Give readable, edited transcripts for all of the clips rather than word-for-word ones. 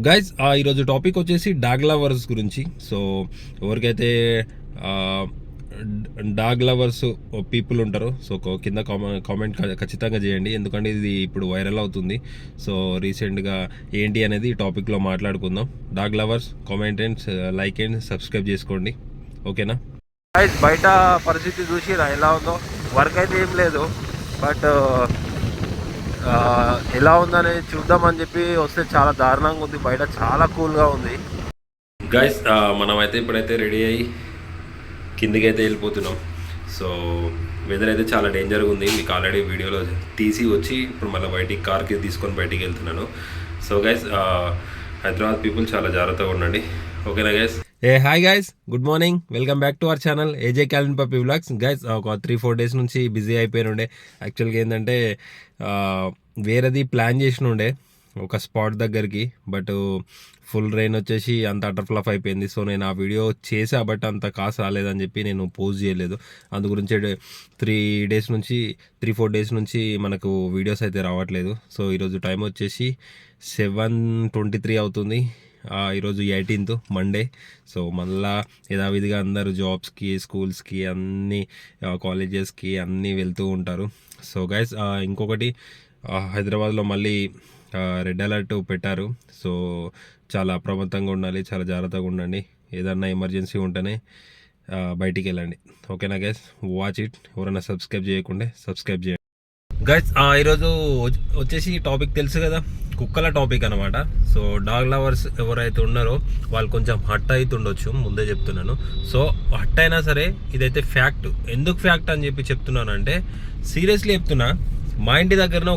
Guys ఈరోజు topic వచ్చేసి dog lovers గురించి. సో ఎవరికైతే డాగ్ లవర్స్ పీపుల్ ఉంటారో సో కింద కామెంట్ ఖచ్చితంగా చేయండి, ఎందుకంటే ఇది ఇప్పుడు వైరల్ అవుతుంది. సో రీసెంట్గా ఏంటి అనేది ఈ టాపిక్లో మాట్లాడుకుందాం. Dog lovers comment and like and subscribe చేసుకోండి, ఓకేనా? బయట పరిస్థితి చూసి ఎలా ఉందో, వర్క్ అయితే ఏం లేదు, బట్ ఎలా ఉందనేది చూద్దామని చెప్పి వస్తే చాలా దారుణంగా ఉంది. బయట చాలా కూల్గా ఉంది. గైస్ మనమైతే ఇప్పుడైతే రెడీ అయ్యి కిందికి అయితే వెళ్ళిపోతున్నాం. సో వెదర్ అయితే చాలా డేంజర్గా ఉంది, మీకు ఆల్రెడీ వీడియోలో తీసి వచ్చి ఇప్పుడు మళ్ళీ బయటికి కార్కి తీసుకొని బయటికి వెళ్తున్నాను. సో గైస్ హైదరాబాద్ పీపుల్ చాలా జాగ్రత్తగా ఉండండి, ఓకేనా guys? Hi guys, good morning, welcome back to our channel AJ Callen puppy vlogs. Guys ఒక 3-4 డేస్ నుంచి బిజీ అయిపోయినుండే. యాక్చువల్గా ఏంటంటే వేరేది ప్లాన్ చేసినుండే ఒక స్పాట్ దగ్గరికి, బట్ ఫుల్ రెయిన్ వచ్చేసి అంత అటర్ ఫ్లఫ్ అయిపోయింది. సో నేను ఆ వీడియో చేసా, బట్ అంత కాసు రాలేదని చెప్పి నేను పోస్ట్ చేయలేదు. అందు గురించి 3-4 డేస్ నుంచి మనకు వీడియోస్ అయితే రావట్లేదు. సో ఈరోజు టైం వచ్చేసి 7:23 అవుతుంది. ఈరోజు 18th మండే. సో మళ్ళా యథావిధిగా అందరూ జాబ్స్కి, స్కూల్స్కి, అన్ని కాలేజెస్కి అన్నీ వెళ్తూ ఉంటారు. సో గైస్ ఇంకొకటి, హైదరాబాద్లో మళ్ళీ రెడ్ అలర్ట్ పెట్టారు. సో చాలా అప్రమత్తంగా ఉండాలి, చాలా జాగ్రత్తగా ఉండండి. ఏదన్నా ఎమర్జెన్సీ ఉంటేనే బయటికి వెళ్ళండి, ఓకేనా గైస్? Watch it. ఎవరైనా సబ్స్క్రైబ్ చేయకుంటే సబ్స్క్రైబ్ చేయండి గైస్. ఈరోజు వచ్చేసి టాపిక్ తెలుసు కదా, కుక్కల టాపిక్ అనమాట. సో డాగ్ లవర్స్ ఎవరైతే ఉన్నారో వాళ్ళు కొంచెం హట్ అవుతుండొచ్చు, ముందే చెప్తున్నాను. సో హట్ అయినా సరే ఇదైతే ఫ్యాక్ట్. ఎందుకు ఫ్యాక్ట్ అని చెప్పి చెప్తున్నానంటే, సీరియస్లీ చెప్తున్నా, మా ఇంటి దగ్గరనే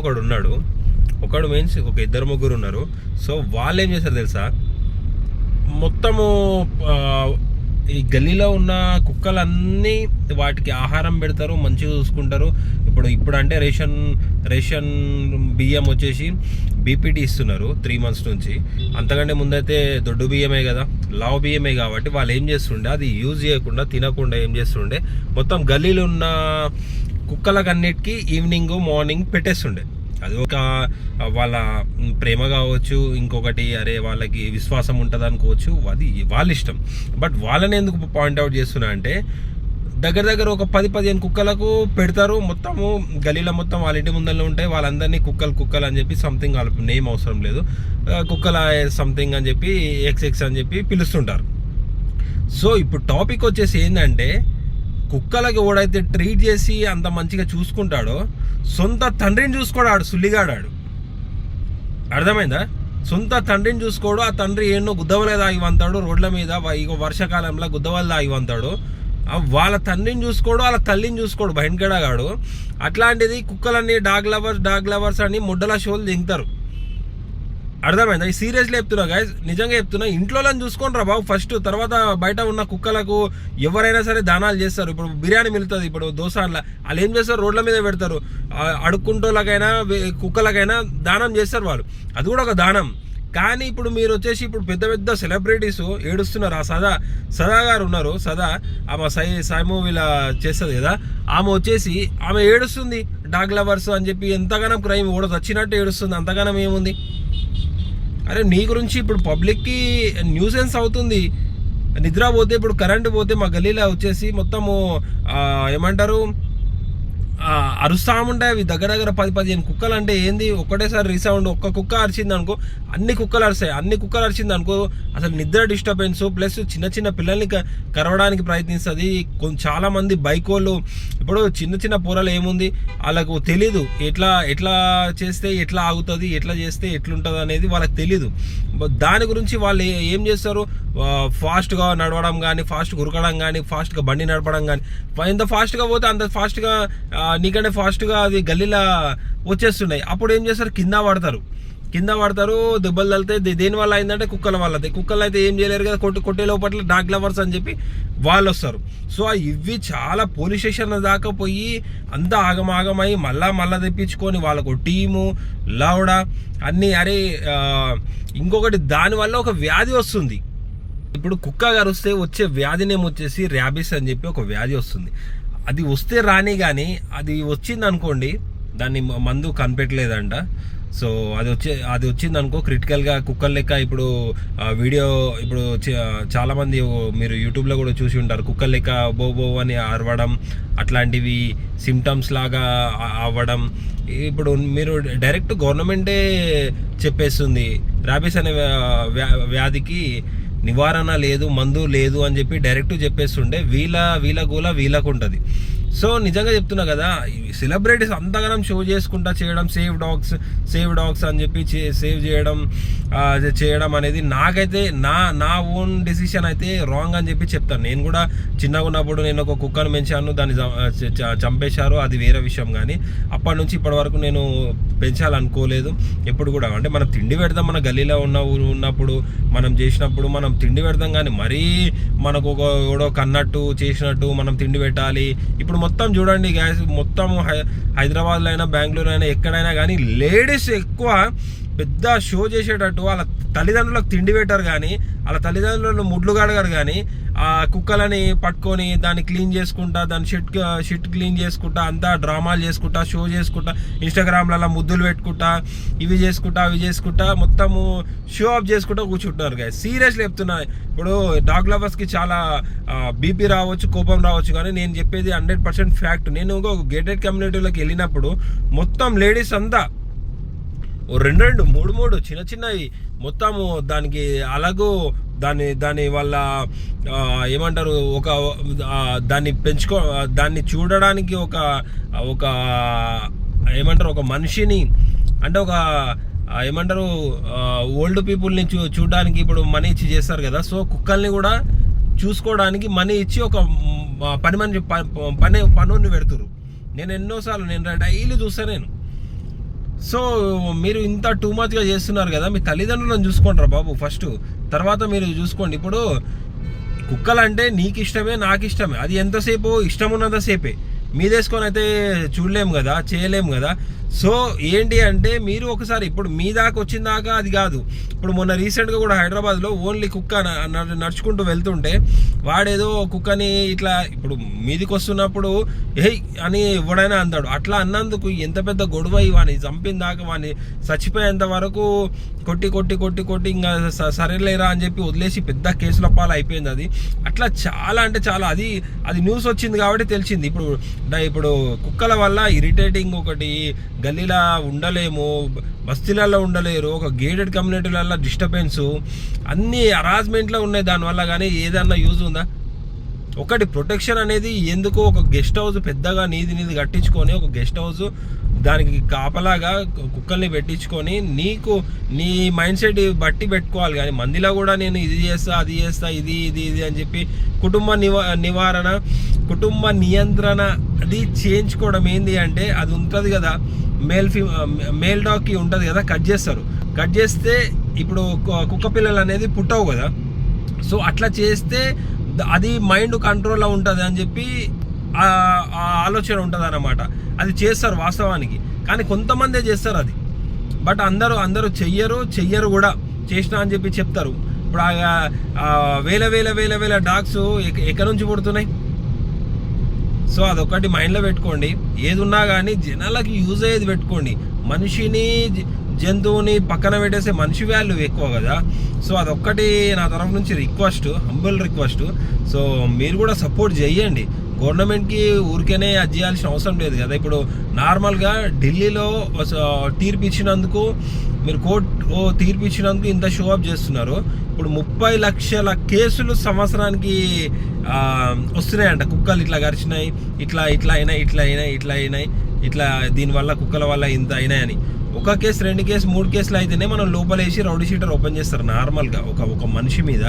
ఒకడు మీన్స్ ఒక 2-3 ఉన్నారు. సో వాళ్ళు ఏం చేశారు తెలుసా, మొత్తము ఈ గల్లీలో ఉన్న కుక్కలన్నీ వాటికి ఆహారం పెడతారు, మంచిగా చూసుకుంటారు. ఇప్పుడు అంటే రేషన్ బియ్యం వచ్చేసి బీపీటీ ఇస్తున్నారు 3 months నుంచి. అంతకంటే ముందైతే దొడ్డు బియ్యమే కదా, లావు బియ్యమే, కాబట్టి వాళ్ళు ఏం చేస్తుండే, అది యూజ్ చేయకుండా తినకుండా ఏం చేస్తుండే, మొత్తం గల్లీలో ఉన్న కుక్కలకన్నిటికీ ఈవినింగ్ మార్నింగ్ పెట్టేస్తుండే. అది ఒక వాళ్ళ ప్రేమ కావచ్చు, ఇంకొకటి అరే వాళ్ళకి విశ్వాసం ఉంటుంది అనుకోవచ్చు, అది వాళ్ళ ఇష్టం. బట్ వాళ్ళని ఎందుకు పాయింట్అవుట్ చేస్తున్నా అంటే, దగ్గర ఒక 10-15 కుక్కలకు పెడతారు. మొత్తము గలీలో మొత్తం వాళ్ళ ఇంటి ముందరలో ఉంటాయి. వాళ్ళందరినీ కుక్కలు అని చెప్పి సంథింగ్, వాళ్ళ నేమ్ అవసరం లేదు, కుక్కల సంథింగ్ అని చెప్పి ఎక్స్ అని చెప్పి పిలుస్తుంటారు. సో ఇప్పుడు టాపిక్ వచ్చేసి ఏంటంటే, కుక్కలకి ఎవడైతే ట్రీట్ చేసి అంత మంచిగా చూసుకుంటాడో, సొంత తండ్రిని చూసుకోడాడు సుల్లిగాడాడు. అర్థమైందా? సొంత తండ్రిని చూసుకోడు. ఆ తండ్రి ఎన్నో గుద్దవలే తాగి వంతాడు రోడ్ల మీద, ఇక వర్షాకాలంలో గుద్దవలు తాగి వంతాడు. వాళ్ళ తండ్రిని చూసుకోడు, వాళ్ళ తల్లిని చూసుకోడు, భయంకరగాడు. అట్లాంటిది కుక్కలన్నీ డాగ్ లవర్స్ అని ముడ్డల షోలు దింగుతారు. అర్థమైందా? ఈ సీరియస్లీ చెప్తున్నా గైస్, నిజంగా చెప్తున్నా. ఇంట్లో చూసుకోండి రా బాబు ఫస్ట్, తర్వాత బయట ఉన్న కుక్కలకు ఎవరైనా సరే దానాలు చేస్తారు. ఇప్పుడు బిర్యానీ మిగులుతుంది, ఇప్పుడు దోసాన్ల వాళ్ళు ఏం చేస్తారు, రోడ్ల మీద పెడతారు. అడుక్కుంటోళ్ళకైనా కుక్కలకైనా దానం చేస్తారు వాళ్ళు, అది కూడా ఒక దానం. కానీ ఇప్పుడు మీరు వచ్చేసి ఇప్పుడు పెద్ద సెలబ్రిటీస్ ఏడుస్తున్నారు. ఆ సదా గారు ఉన్నారు, సదా ఆమె సాయి మూవీలా చేస్తుంది కదా, ఆమె వచ్చేసి ఆమె ఏడుస్తుంది డాగ్ లవర్స్ అని చెప్పి. ఎంతగానో క్రైమ్ కూడా వచ్చినట్టు ఏడుస్తుంది, అంతగానం ఏముంది? అరే నీ గురించి ఇప్పుడు పబ్లిక్కి న్యూసెన్స్ అవుతుంది. నిద్ర పోతే, ఇప్పుడు కరెంటు పోతే మా గల్లీలో వచ్చేసి మొత్తము ఏమంటారు, అరుస్తా ఉంటాయి. అవి దగ్గర 10-15 కుక్కలు అంటే ఏంది, ఒక్కటేసారి రీసౌండ్. ఒక్క కుక్క అరిచింది అనుకో, అన్ని కుక్కలు అరిస్తాయి. అన్ని కుక్కలు అరిచింది అనుకో, అసలు నిద్ర డిస్టర్బెన్స్, ప్లస్ చిన్న పిల్లల్ని కరవడానికి ప్రయత్నిస్తుంది. చాలా మంది బైక్ వాళ్ళు, ఇప్పుడు చిన్న పోరలు ఏముంది, వాళ్ళకు తెలీదు ఎట్లా చేస్తే ఎట్లా ఆగుతుంది, ఎట్లా చేస్తే ఎట్లుంటుంది అనేది వాళ్ళకి తెలీదు. దాని గురించి వాళ్ళు ఏం చేస్తారు, ఫాస్ట్గా నడవడం కానీ, ఫాస్ట్గా ఉరకడం కానీ, ఫాస్ట్గా బండి నడపడం కానీ. ఎంత ఫాస్ట్గా పోతే అంత ఫాస్ట్గా, నీకంటే ఫాస్ట్గా అది గల్లీలా వచ్చేస్తున్నాయి. అప్పుడు ఏం చేస్తారు, కింద పడతారు, దెబ్బలు తగిలితే. దేనివల్ల అయిందంటే కుక్కల వల్ల. కుక్కలు అయితే ఏం చేయలేరు కదా, కొట్టే లోపల డాగ్ లవర్స్ అని చెప్పి వాళ్ళు వస్తారు. సో ఇవి చాలా పోలీస్ స్టేషన్ దాకా పోయి అంతా ఆగమై మళ్ళా తెప్పించుకొని వాళ్ళకు టీము లౌడా అన్నీ. అరే ఇంకొకటి, దానివల్ల ఒక వ్యాధి వస్తుంది. ఇప్పుడు కుక్క కరిస్తే వచ్చే వ్యాధినేమో వచ్చేసి ర్యాబిస్ అని చెప్పి ఒక వ్యాధి వస్తుంది. అది వస్తే రాని కానీ, అది వచ్చింది అనుకోండి, దాన్ని మందు కనిపెట్టలేదంట. సో అది వచ్చింది అనుకో క్రిటికల్గా కుక్కర్ లెక్క ఇప్పుడు వీడియో ఇప్పుడు చాలామంది మీరు యూట్యూబ్లో కూడా చూసి ఉంటారు, కుక్కర్ లెక్క బో అని అరవడం, అట్లాంటివి సిమ్టమ్స్ లాగా అవ్వడం. ఇప్పుడు మీరు డైరెక్ట్ గవర్నమెంటే చెప్పేస్తుంది ర్యాబీస్ అనే వ్యాధికి నివారణ లేదు, మందు లేదు అని చెప్పి డైరెక్ట్ చెప్పేస్తుండే వీళ్ళ గోల వీళ్ళకు ఉంటుంది. సో నిజంగా చెప్తున్నా కదా, సెలబ్రిటీస్ అంతగానం షో చేసుకుంటా చేయడం, సేవ్ డాగ్స్ అని చెప్పి సేవ్ చేయడం అనేది నాకైతే నా ఓన్ డెసిషన్ అయితే రాంగ్ అని చెప్పి చెప్తాను. నేను కూడా చిన్నగా ఉన్నప్పుడు నేను ఒక కుక్కను పెంచాను, దాన్ని చంపేశారు, అది వేరే విషయం. కానీ అప్పటి నుంచి ఇప్పటి వరకు నేను పెంచాలనుకోలేదు ఎప్పుడు కూడా. అంటే మనం తిండి పెడదాం, మన గల్లీలో ఉన్నప్పుడు మనం చేసినప్పుడు మనం తిండి పెడదాం, కానీ మరీ మనకు ఎవడో కన్నట్టు చేసినట్టు మనం తిండి పెట్టాలి. ఇప్పుడు మొత్తం చూడండి గ్యాస్, మొత్తం హైదరాబాద్లో అయినా బెంగళూరు అయినా ఎక్కడైనా కానీ లేడీస్ ఎక్కువ పెద్ద షో చేసేటట్టు వాళ్ళ తల్లిదండ్రులకు తిండి పెట్టారు, కానీ వాళ్ళ తల్లిదండ్రులను ముడ్లు కడగారు, కానీ ఆ కుక్కలని పట్టుకొని దాన్ని క్లీన్ చేసుకుంటా, దాని షిట్ క్లీన్ చేసుకుంటా, అంతా డ్రామాలు చేసుకుంటా, షో చేసుకుంటా, ఇన్స్టాగ్రామ్లలో ముద్దులు పెట్టుకుంటా, ఇవి చేసుకుంటా మొత్తము షో ఆఫ్ చేసుకుంటా కూర్చుంటున్నారు గాయస్. సీరియస్లీ చెప్తున్నా, ఇప్పుడు డాగ్ లవర్స్కి చాలా బీపీ రావచ్చు, కోపం రావచ్చు, కానీ నేను చెప్పేది 100% ఫ్యాక్ట్. నేను ఒక గేటెడ్ కమ్యూనిటీలోకి వెళ్ళినప్పుడు మొత్తం లేడీస్ అంతా రెండు మూడు చిన్నవి మొత్తము దానికి అలాగూ దాని వల్ల ఏమంటారు, ఒక దాన్ని చూడడానికి ఒక ఏమంటారు, ఒక మనిషిని అంటే ఒక ఏమంటారు ఓల్డ్ పీపుల్ని చూడడానికి ఇప్పుడు మనీ ఇచ్చి చేస్తారు కదా. సో కుక్కల్ని కూడా చూసుకోవడానికి మనీ ఇచ్చి ఒక పనుని పెడుతురు. నేను ఎన్నోసార్లు డైలీ చూస్తాను నేను. సో మీరు ఇంత టూ మచ్గా చేస్తున్నారు కదా, మీ తల్లిదండ్రులను చూసుకుంటారా బాబు ఫస్ట్, తర్వాత మీరు చూసుకోండి. ఇప్పుడు కుక్కలు అంటే నీకు ఇష్టమే, నాకు ఇష్టమే, అది ఎంతసేపు ఇష్టం ఉన్నంతసేపే. మీదేసుకొని అయితే చూడలేము కదా, చేయలేము కదా. సో ఏంటి అంటే మీరు ఒకసారి ఇప్పుడు మీ దాకా వచ్చిన దాకా అది కాదు. ఇప్పుడు మొన్న రీసెంట్గా కూడా హైదరాబాద్లో ఓన్లీ కుక్క నడుచుకుంటూ వెళ్తుంటే వాడేదో కుక్కని ఇట్లా ఇప్పుడు మీదికి వస్తున్నప్పుడు ఏయ్ అని ఎవడైనా అంటాడు. అట్లా అన్నందుకు ఎంత పెద్ద గొడవ, వాడిని చంపిన దాకా వాడిని చచ్చిపోయేంత వరకు కొట్టి ఇంకా సరేలేరా అని చెప్పి వదిలేసి పెద్ద కేసుల పాలు అయిపోయింది అది. అట్లా చాలా అంటే చాలా అది న్యూస్ వచ్చింది కాబట్టి తెలిసింది. ఇప్పుడు కుక్కల వల్ల ఇరిటేటింగ్ ఒకటి, గల్లీలా ఉండలేము, బస్తీలలో ఉండలేరు, ఒక గేటెడ్ కమ్యూనిటీలలో డిస్టర్బెన్సు, అన్ని హరాస్మెంట్లో ఉన్నాయి దానివల్ల. కానీ ఏదన్నా యూజ్ ఉందా? ఒకటి ప్రొటెక్షన్ అనేది ఎందుకు, ఒక గెస్ట్ హౌస్ పెద్దగా నీది కట్టించుకొని ఒక గెస్ట్ హౌస్ దానికి కాపలాగా కుక్కల్ని పెట్టించుకొని నీ మైండ్ సెట్ బట్టి పెట్టుకోవాలి. కానీ మందిలో కూడా నేను ఇది చేస్తా అది చేస్తా ఇది అని చెప్పి కుటుంబ నియంత్రణ అది చేయించుకోవడం ఏంది అంటే, అది ఉంటుంది కదా మేల్ డాగ్కి ఉంటుంది కదా, కట్ చేస్తే ఇప్పుడు కుక్క పిల్లలు అనేది పుట్టవు కదా. సో అట్లా చేస్తే అది మైండ్ కంట్రోల్లో ఉంటుంది అని చెప్పి ఆలోచన ఉంటుంది అన్నమాట. అది చేస్తారు వాస్తవానికి, కానీ కొంతమందే చేస్తారు అది. బట్ అందరూ చెయ్యరు కూడా, చేసినా అని చెప్పి చెప్తారు. ఇప్పుడు వేల డాగ్స్ ఎక్కడి నుంచి పుడుతున్నాయి? సో అదొకటి మైండ్లో పెట్టుకోండి. ఏది ఉన్నా కానీ జనాలకి యూజ్ అయ్యేది పెట్టుకోండి. మనిషిని జంతువుని పక్కన పెట్టేసే మనిషి వాల్యూ ఎక్కువ కదా. సో అదొక్కటి నా తరఫు నుంచి హంబుల్ రిక్వెస్ట్. సో మీరు కూడా సపోర్ట్ చేయండి. గవర్నమెంట్కి ఊరికేనే అది చేయాల్సిన అవసరం లేదు కదా. ఇప్పుడు నార్మల్గా ఢిల్లీలో తీర్పు ఇచ్చినందుకు, మీరు తీర్పు ఇచ్చినందుకు ఇంత షో అప్ చేస్తున్నారు. ఇప్పుడు 30 లక్షల కేసులు సంవత్సరానికి వస్తున్నాయంట. కుక్కలు ఇట్లా గరిచినాయి, ఇట్లా అయినాయి, ఇట్లా దీనివల్ల కుక్కల వల్ల ఇంత అయినాయని. ఒక కేసు 2 కేసు 3 కేసులు అయితేనే మనం లోపలేసి రౌడీ షీటర్ ఓపెన్ చేస్తారు నార్మల్గా ఒక మనిషి మీద.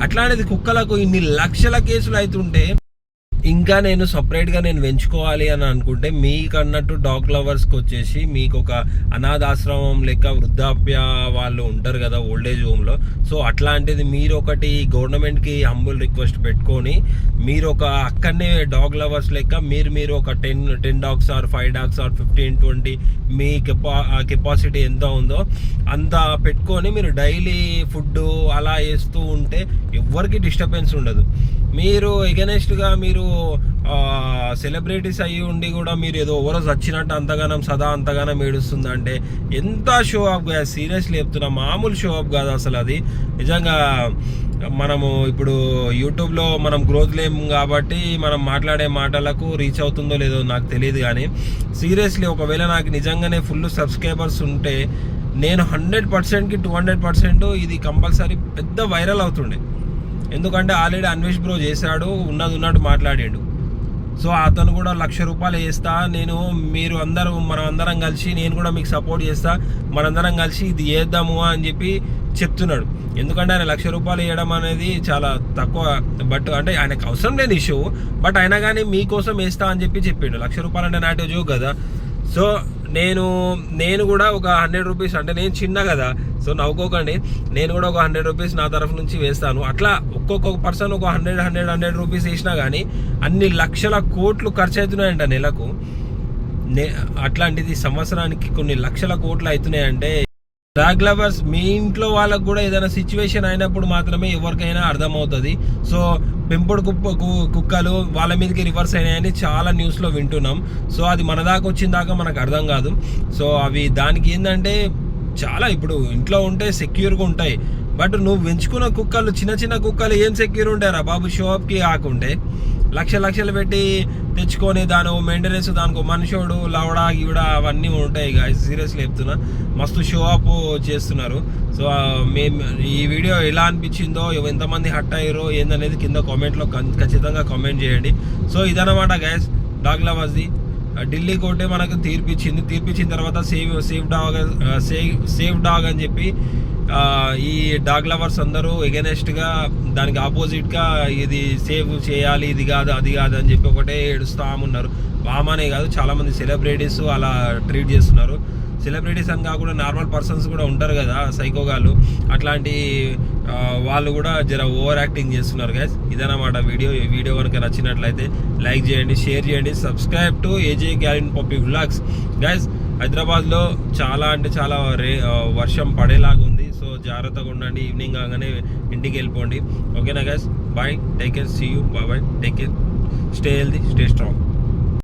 అట్లాంటిది కుక్కలకు ఇన్ని లక్షల కేసులు అవుతుంటే ఇంకా నేను సపరేట్గా పెంచుకోవాలి అని అనుకుంటే, మీకు అన్నట్టు డాగ్ లవర్స్కి వచ్చేసి మీకు ఒక అనాథాశ్రమం లెక్క వృద్ధాప్య వాళ్ళు ఉంటారు కదా ఓల్డేజ్ హోమ్లో. సో అట్లాంటిది మీరు ఒకటి గవర్నమెంట్కి హంబుల్ రిక్వెస్ట్ పెట్టుకొని మీరు ఒక అక్కడనే డాగ్ లవర్స్ లెక్క మీరు ఒక 10 డాగ్స్ ఆర్ 5 డాగ్స్ ఆర్ 15-20 మీ కెపాసిటీ ఎంత ఉందో అంత పెట్టుకొని మీరు డైలీ ఫుడ్ అలా వేస్తూ ఉంటే ఎవ్వరికి డిస్టర్బెన్స్ ఉండదు. మీరు ఎగనెస్ట్గా మీరు సెలబ్రిటీస్ అయ్యి ఉండి కూడా మీరు ఏదో ఎవరో వచ్చినట్టు అంతగానం ఏడుస్తుందంటే ఎంత షో అప్ గా, సీరియస్లీ చెప్తున్నా, మామూలు షో అప్ కాదు అసలు అది. నిజంగా మనము ఇప్పుడు యూట్యూబ్లో మనం గ్రోత్ లేము కాబట్టి మనం మాట్లాడే మాటలకు రీచ్ అవుతుందో లేదో నాకు తెలియదు, కానీ సీరియస్లీ ఒకవేళ నాకు నిజంగానే ఫుల్ సబ్స్క్రైబర్స్ ఉంటే నేను 100%కి 200% ఇది కంపల్సరీ పెద్ద వైరల్ అవుతుండే. ఎందుకంటే ఆల్రెడీ అన్వేష్ బ్రో చేశాడు, ఉన్నట్టు మాట్లాడాడు. సో అతను కూడా ₹1,00,000 వేస్తా నేను, మీరు అందరూ మనం అందరం కలిసి, నేను కూడా మీకు సపోర్ట్ చేస్తా, మనందరం కలిసి ఇది చేద్దాము అని చెప్పి చెప్తున్నాడు. ఎందుకంటే ఆయన ₹1,00,000 వేయడం అనేది చాలా తక్కువ, బట్ అంటే ఆయనకు అవసరం లేని ఇష్యూ, బట్ అయినా కానీ మీకోసం వేస్తా అని చెప్పి చెప్పిండు. ₹1,00,000 అంటే నాట్ జోక్ కదా. సో నేను కూడా ఒక ₹100, అంటే నేను చిన్న కదా, సో నవ్వుకోకండి, నేను కూడా ఒక ₹100 నా తరఫు నుంచి వేస్తాను. అట్లా ఒక్కొక్క పర్సన్ ఒక ₹100 వేసినా కానీ అన్ని లక్షల కోట్లు ఖర్చు అవుతున్నాయంట నెలకు. అట్లాంటిది సంవత్సరానికి కొన్ని లక్షల కోట్లు అవుతున్నాయంటే, డాగ్ లవర్స్ మీ ఇంట్లో వాళ్ళకు కూడా ఏదైనా సిచ్యువేషన్ అయినప్పుడు మాత్రమే ఎవరికైనా అర్థమవుతుంది. సో పెంపుడు కుక్కలు వాళ్ళ మీదకి రివర్స్ అయినాయని చాలా న్యూస్లో వింటున్నాం. సో అది మన దాకా వచ్చిన దాకా మనకు అర్థం కాదు. సో అవి దానికి ఏంటంటే చాలా ఇప్పుడు ఇంట్లో ఉంటే సెక్యూర్గా ఉంటాయి, బట్ నువ్వు పెంచుకున్న కుక్కలు, చిన్న కుక్కలు ఏం సెక్యూర్ ఉంటారా బాబు, షోఅప్కి ఆకుంటే లక్షలు పెట్టి తెచ్చుకొని దాని మెయింటెనెన్స్, దానికి మనిషోడు లవడా గివడా అవన్నీ ఉంటాయి. సీరియస్లీ చెప్తున్నా, మస్తు షో అప్ చేస్తున్నారు. సో మేము ఈ వీడియో ఎలా అనిపించిందో, ఎంతమంది హట్ అయ్యారో ఏందనేది కింద కామెంట్లో ఖచ్చితంగా కామెంట్ చేయండి. సో ఇదన్నమాట గైస్, డాగ్ లవర్స్ది. ఢిల్లీ కోర్టే మనకు తీర్పిచ్చిన తర్వాత సేవ్ డాగ్ అని చెప్పి ఈ డాగ్ లవర్స్ అందరూ ఎగెనెస్ట్గా దానికి ఆపోజిట్గా ఇది సేవ్ చేయాలి, ఇది కాదు అది కాదు అని చెప్పి ఒకటే ఏడుస్తామున్నారు. బామానే కాదు, చాలామంది సెలబ్రిటీస్ అలా ట్రీట్ చేస్తున్నారు. సెలబ్రిటీస్ అని కాకుండా నార్మల్ పర్సన్స్ కూడా ఉంటారు కదా సైకోగాళ్ళు, అట్లాంటి వాళ్ళు కూడా జర ఓవర్ యాక్టింగ్ చేస్తున్నారు గైస్. ఇదన్నమాట వీడియో కనుక నచ్చినట్లయితే లైక్ చేయండి, షేర్ చేయండి, subscribe to ఏజే గ్యారెంట్ puppy vlogs. Guys హైదరాబాద్లో చాలా అంటే చాలా వర్షం పడేలాగా ఉంది. సో జాగ్రత్తగా ఉండండి, ఈవినింగ్ కాగానే ఇంటికి వెళ్ళిపోండి. ఓకేనా guys, bye, take care, see you, bye, take care, stay healthy, stay strong.